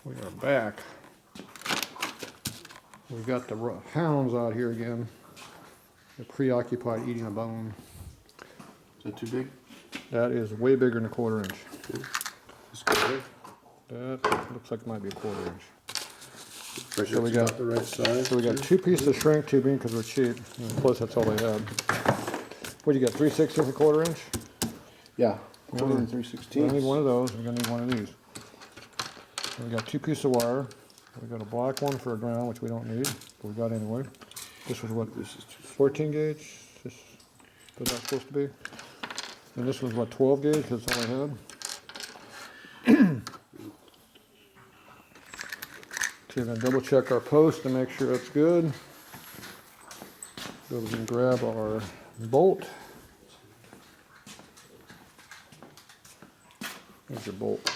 We are back. We've got the hounds out here again. They're preoccupied eating a bone. Is that too big? That is way bigger than a 1/4 inch. Okay. This good. That looks like it might be a 1/4 inch. So we got the right size. So we got 2 pieces of shrink tubing because we're cheap. And plus, that's all they had. What do you got? 3/16 and a 1/4 inch? Yeah. 1 and 3/16. I need one of those. We're gonna need one of these. We got 2 pieces of wire. We got a black one for a ground, which we don't need, but we got anyway. This was what? This is 14 gauge. This what that's supposed to be. And this was what, 12 gauge. That's all I had. So we're gonna double check our post to make sure it's good. So we can grab our bolt. There's your bolt.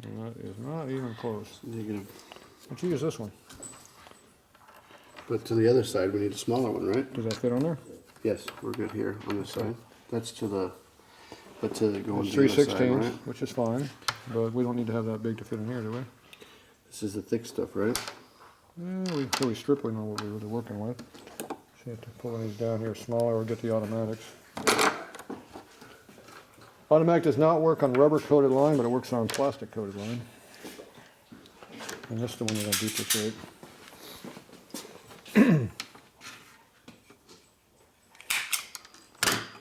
And that is not even close. negative. Let's use this one. But to the other side, we need a smaller one, right? Does that fit on there? Yes, we're good here on this side. That's to the, but to the going It's to the other side, 3/16, right? which is fine, but we don't need to have that big to fit in here, do we? This is the thick stuff, right? Yeah, we strictly know what we're really working with. So you have to pull these down here smaller or get the automatics. Automatic does not work on rubber coated line, but it works on plastic coated line. And this is the one you're going to duplicate.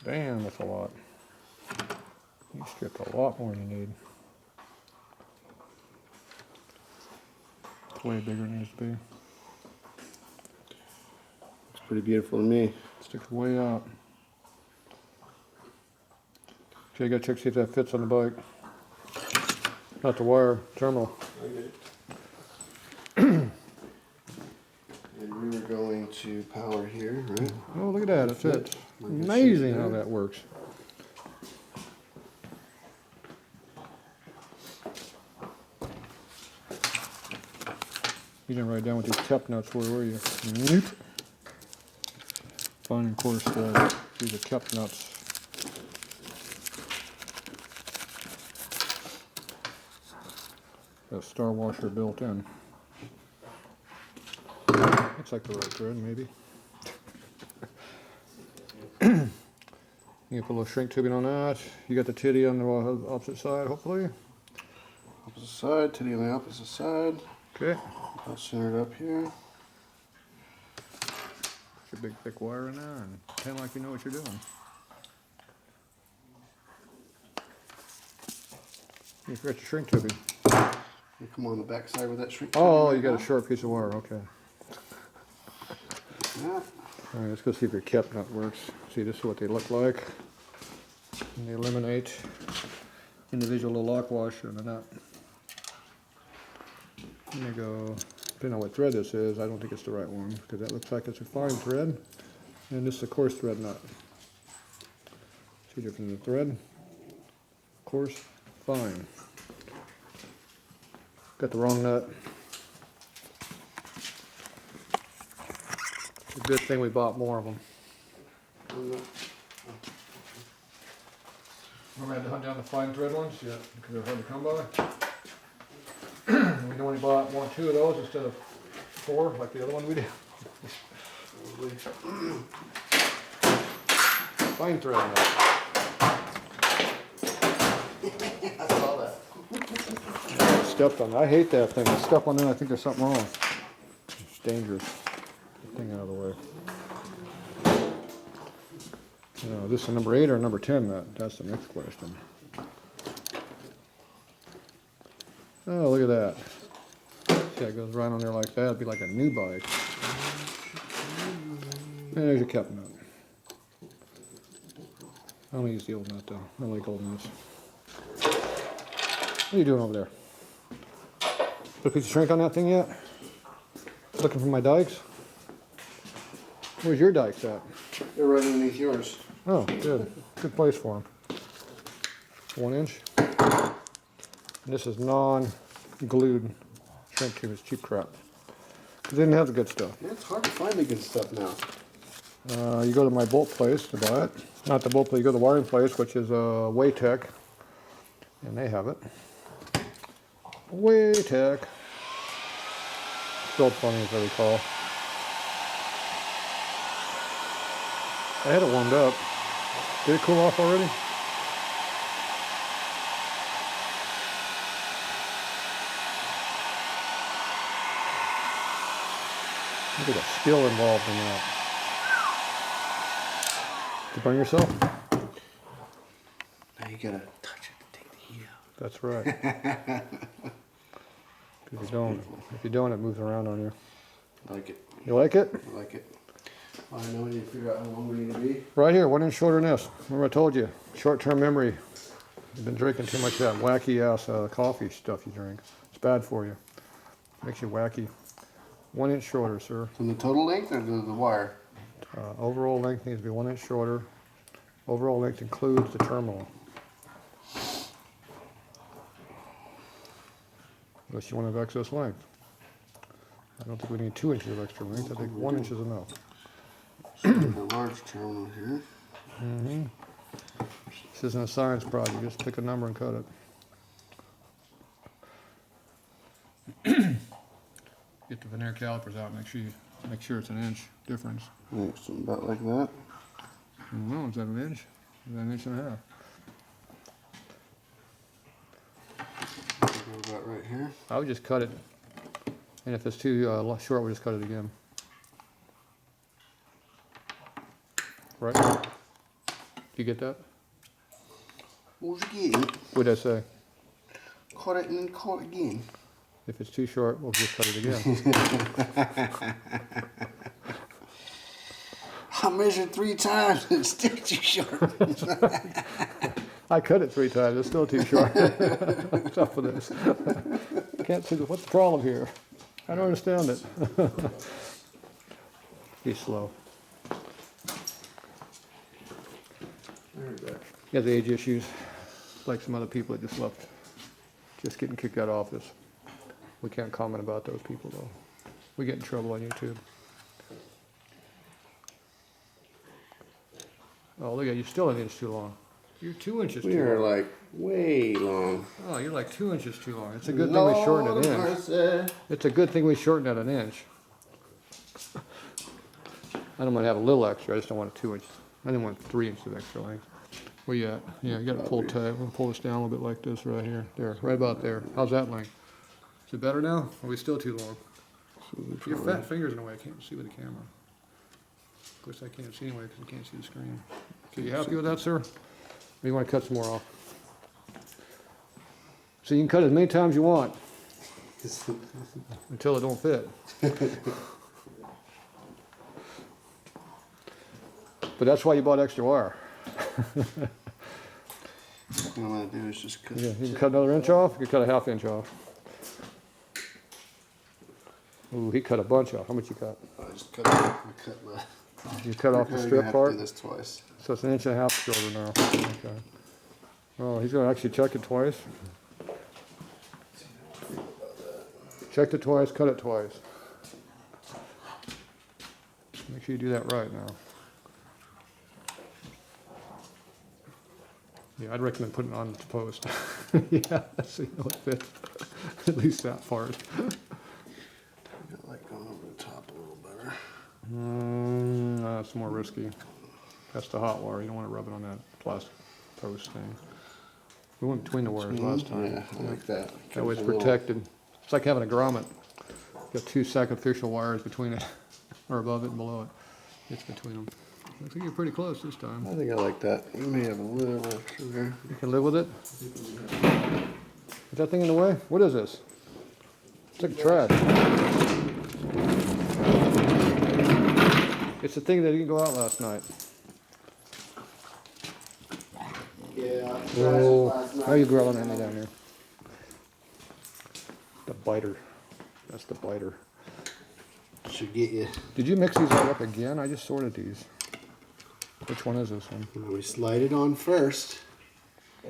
Damn, that's a lot. You stripped a lot more than you need. It's way bigger than it needs to be. It's pretty beautiful to me. Sticks way out. Okay, you gotta check see if that fits on the bike. Not the wire, terminal. And we were going to power here, right? Oh, look at that, it fits. Amazing how that works. You didn't write down what these cap nuts were you? Nope. Fine and coarse thread. These are cap nuts. Got a star washer built in. Looks like the right thread, maybe. You put a little shrink tubing on that. You got the titty on the opposite side, hopefully. Opposite side, titty on the opposite side. Okay. I'll center it up here. Put your big thick wire in there and pretend like you know what you're doing. You forgot your shrink tubing. You come on the back side with that shrink. Oh, you got a short piece of wire, okay. Yeah. All right, let's go see if your cap nut works. See, this is what they look like. And they eliminate individual little lock washer in the nut. Let me go, depending on what thread this is, I don't think it's the right one, because that looks like it's a fine thread. And this is a coarse thread nut. See the difference in the thread? Coarse, fine. Got the wrong nut. It's a good thing we bought more of them. Remember I had to hunt down the fine thread ones? Yeah, because they're hard to come by. We only bought 1 or 2 of those instead of 4 like the other one we did. Fine thread nut. I saw that. Stepped on it. I hate that thing. I step on it, I think there's something wrong. It's dangerous. Get the thing out of the way. This is number 8 or number 10 nut? That's the next question. Oh, look at that. See, it goes right on there like that. It'd be like a new bike. And there's your cap nut. I'm gonna use the old nut though. I like old nuts. What are you doing over there? Put a piece of shrink on that thing yet? Looking for my dikes? Where's your dikes at? They're right underneath yours. Oh, good. Good place for them. 1 inch. And this is non-glued shrink tube. It's cheap crap. Because they didn't have the good stuff. Yeah, it's hard to find the good stuff now. You go to my bolt place to buy it. Not the bolt place, you go to the wiring place, which is Waytech. And they have it. Way tech. Spelled funny as I recall. I had it warmed up. Did it cool off already? Look at the skill involved in that. Did you burn yourself? Now you gotta touch it to take the heat out. That's right. If you don't, it moves around on you. I like it. You like it? I like it. I know we need to figure out how long we need to be. Right here, 1 inch shorter than this. Remember I told you, short-term memory. You've been drinking too much of that wacky ass coffee stuff you drink. It's bad for you. Makes you wacky. 1 inch shorter, sir. From the total length or the wire? Overall length needs to be 1 inch shorter. Overall length includes the terminal. Unless you want to have excess length. I don't think we need 2 inches of extra length. I think 1 inch is enough. So the large terminal here. Mm-hmm. This isn't a science project. Just pick a number and cut it. Get the veneer calipers out. Make sure it's an inch difference. Like something about like that. I don't know. Is that an inch? Is that an inch and a half? Go about right here. I would just cut it. And if it's too short, we'll just cut it again. Right? You get that? What was you getting? What did I say? Cut it and then cut it again. If it's too short, we'll just cut it again. I measured 3 times and it's still too short. I cut it 3 times. It's still too short. What's up with this? Can't see what's the problem here. I don't understand it. He's slow. He has age issues, like some other people that just left, just getting kicked out of office. We can't comment about those people though. We get in trouble on YouTube. Oh, look at you, still an inch too long. You're 2 inches too long. We are like way long. Oh, you're like 2 inches too long. It's a good thing we shortened it an inch. It's a good thing we shortened it an inch. I don't want to have a little extra. I just don't want 2 inches. I didn't want 3 inches of extra length. Where you at? Yeah, you got to pull tight. We're going to pull this down a little bit like this right here. There, right about there. How's that length? Is it better now? Or are we still too long? Your fat fingers in the way. I can't see with the camera. Of course, I can't see anyway because I can't see the screen. Okay, you happy with that, sir? Or you want to cut some more off? So you can cut as many times you want until it don't fit. But that's why you bought extra wire. What I'm gonna do is just cut. Yeah, you can cut another inch off. You can cut a ½ inch off. Ooh, he cut a bunch off. How much you cut? I just cut. I cut my. You cut off the I'm gonna strip have part. to do this twice. So it's 1.5 inches shorter now. Okay. Oh, he's gonna actually check it twice. Checked it twice. Cut it twice. Make sure you do that right now. Yeah, I'd recommend putting it on the post. Yeah, so you know it fits. At least that part. I like going over the top a little better. No, that's more risky. That's the hot wire. You don't want to rub it on that plastic post thing. We went between the wires last time. Yeah, I like that. That way it's Gives a little- protected. It's like having a grommet. You got 2 sacrificial wires between it, or above it and below it. It's between them. I think you're pretty close this time. I think I like that. We may have a little extra there. You can live with it? Is that thing in the way? What is this? It's like trash. It's the thing that didn't go out last night. Yeah. Oh, how are you grilling at me down here? The biter. That's the biter. Should get you. Did you mix these all up again? I just sorted these. Which one is this one? We slide it on first.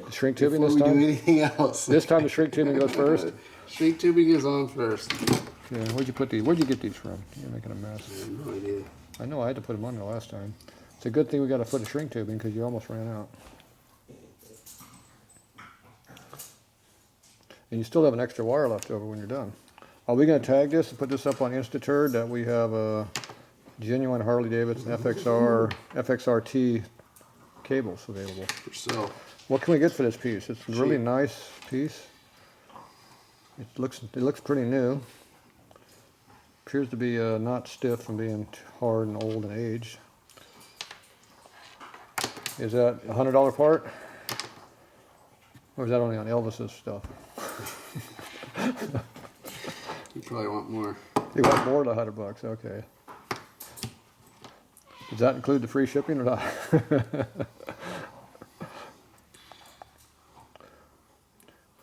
The shrink tubing Before this we do time? anything else. This time the shrink tubing goes first? Shrink tubing is on first. Yeah, where'd you put these? Where'd you get these from? You're making a mess. I have no idea. I know I had to put them on the last time. It's a good thing we got a foot of shrink tubing because you almost ran out. And you still have an extra wire left over when you're done. Are we gonna tag this and put this up on Instaturd that we have a genuine Harley Davidson FXRT cables available? For sale. What can we get for this piece? It's a really nice piece. It looks pretty new. Appears to be not stiff from being hard and old and aged. Is that a $100 part? Or is that only on Elvis's stuff? You probably want more. You want more than $100, okay. Does that include the free shipping or not?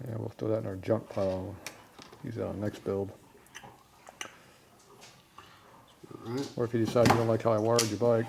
Yeah, we'll throw that in our junk pile. Use that on next build. Alright. Or if you decide you don't like how I wired your bike.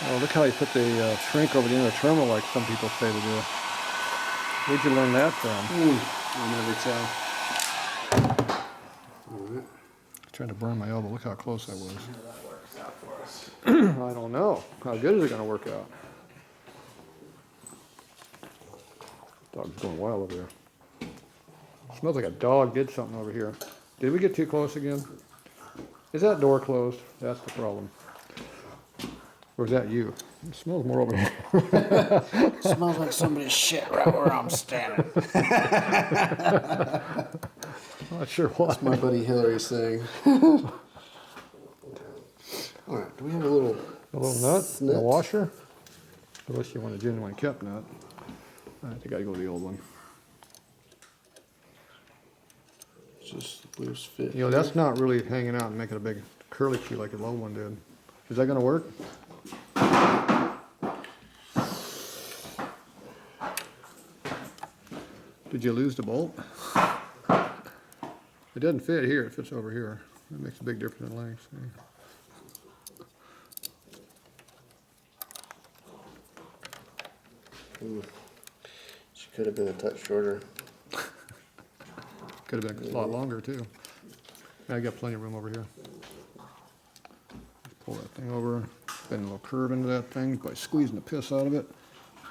Oh, look how you put the shrink over the end of the terminal like some people say to do. Where'd you learn that from? I'll never tell. Alright. Trying to burn my elbow. Look how close I was. How that works out for us. I don't know. How good is it going to work out? Dog's going wild over there. Smells like a dog did something over here. Did we get too close again? Is that door closed? That's the problem. Or is that you? It smells more over here. Smells like somebody's shit right where I'm standing. I'm not sure why. That's my buddy Hillary's thing. Alright, do we have a little nut? snit? A washer? Unless you want a genuine kept nut. I think I gotta go with the old one. Just loose fit. You know, that's not really hanging out and making a big curly Q like the old one did. Is that gonna work? Did you lose the bolt? It doesn't fit here, it fits over here. That makes a big difference in length. She could have been a touch shorter. Could have been a lot longer too. I got plenty of room over here. Pull that thing over, bend a little curve into that thing by squeezing the piss out of it.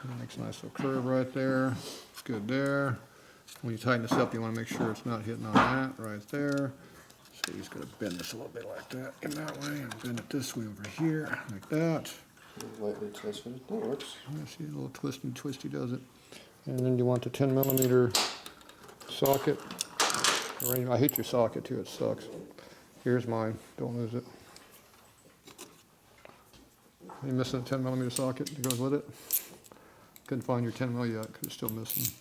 And it makes a nice little curve right there. It's good there. When you tighten this up, you want to make sure it's not hitting on that right there. So you're just going to bend this a little bit like that, in that way, and bend it this way over here, like that. Lightly twisted. That works. Yeah, see, a little twisty does it. And then you want the 10mm socket. I hate your socket too, it sucks. Here's mine, don't lose it. Are you missing a 10mm socket that goes with it? Couldn't find your 10mm yet, because it's still missing.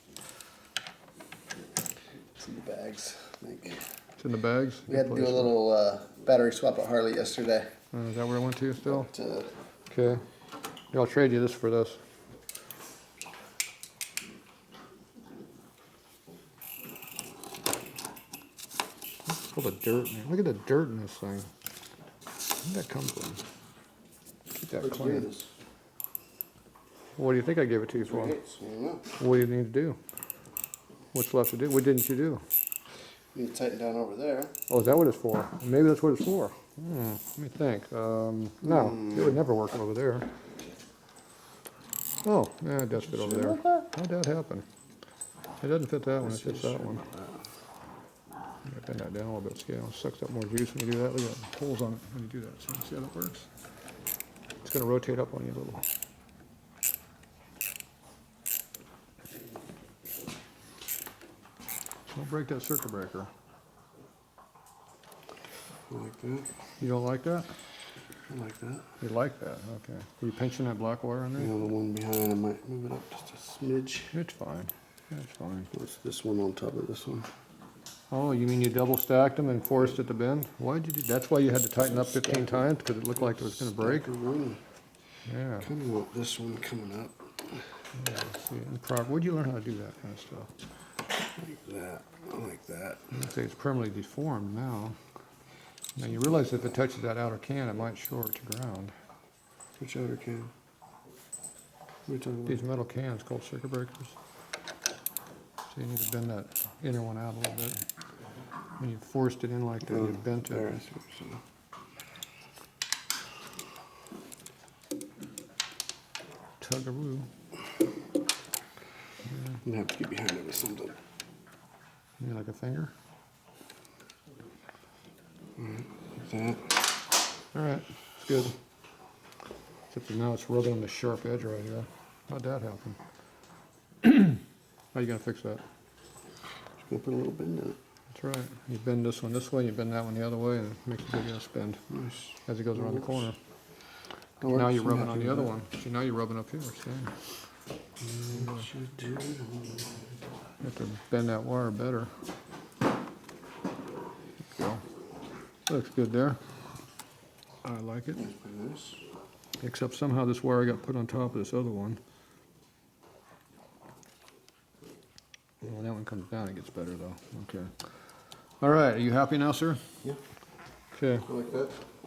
It's in the bags, I think. It's in the bags? We had to do a little battery swap at Harley yesterday. Is that where I went to still? But, Okay. Yeah, I'll trade you this for this. All the dirt in there. Look at the dirt in this thing. Where'd that come from? Keep that what'd you clean. do this? What do you think I gave it to you for? I don't know. What do you need to do? What's left to do? What didn't you do? You need to tighten down over there. Oh, is that what it's for? Maybe that's what it's for. Let me think. No, it would never work over there. Oh, yeah, it does fit over there. How'd that happen? It doesn't fit that one, it fits that one. Bend that down a little bit, see how it sucks up more juice when you do that. Look at that, holes on it when you do that. See how that works? It's going to rotate up on you a little. Don't break that circuit breaker. I like that. You don't like that? I like that. You like that, okay. Are you pinching that black wire in You there? know, the one behind, I might move it up just a smidge. It's fine. It's fine. What's this one on top of this one? Oh, you mean you double stacked them and forced it to bend? Why'd you do? That's why you had to tighten up 15 times, because it looked like it was going to break? Yeah. Kind of want this one coming up. Yeah, see, where'd you learn how to do that kind of stuff? Like that. I like that. I'd say it's permanently deformed now. Now you realize if it touches that outer can, it might short to ground. Which outer can? What are you talking These about? metal cans called circuit breakers. So you need to bend that inner one out a little bit. When you forced it in like that, you bent There, it. I see what you're saying. Tug-a-roo. I'm gonna have to get behind it with something. You mean like a finger? Like that. All right, it's good. Except for now it's rubbing on the sharp edge right here. How'd that happen? How you gonna fix that? Just gonna put a little bend in it. That's right. You bend this one this way, you bend that one the other way, and it makes a big ass bend Nice. as it goes around the corner. That works. Now you're I'm rubbing happy on the with other that. one. See, now you're rubbing up here. See? What you do. You have to bend that wire better. Go. Looks good there. I like it. That's pretty nice. Except somehow this wire got put on top of this other one. When that one comes down, it gets better though. Okay. All right, are you happy now, sir? Yeah. Okay. I like that.